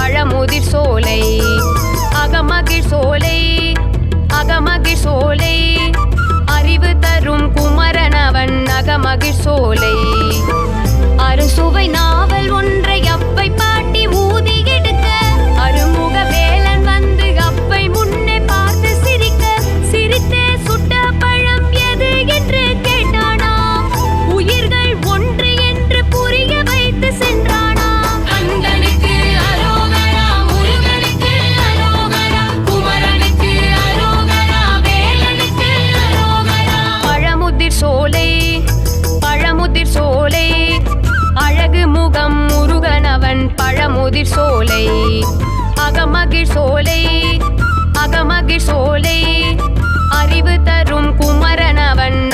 பழமுதிர் சோலை அகமகிழ் சோலை அகமகிழ் சோலை அறிவு தரும் குமரனவன் அகமகிழ் சோலை அறுசுவை நாவல் ஒன்றை அப்பை பாட்டி ஊதி எடுக்க அருமுக வேலன் வந்து அப்பை முன்னே பார்த்து சிரிக்க சிரித்தே சுட்ட பழம் எது என்று கேட்டானா உயிர்கள் ஒன்று என்று புரிய வைத்து சென்றானா கந்தனுக்கு அரோகரா முருகனுக்கு அரோகரா குமரனுக்கு அரோகரா வேலனுக்கு அரோகரா பழமுதிர் சோலை பழமுதிர் சோலை அழகு முகம் முருகனவன் பழமுதிர் சோலை அகமகிழ் சோலை அகமகிழ் சோலை அறிவு தரும் குமரனவன்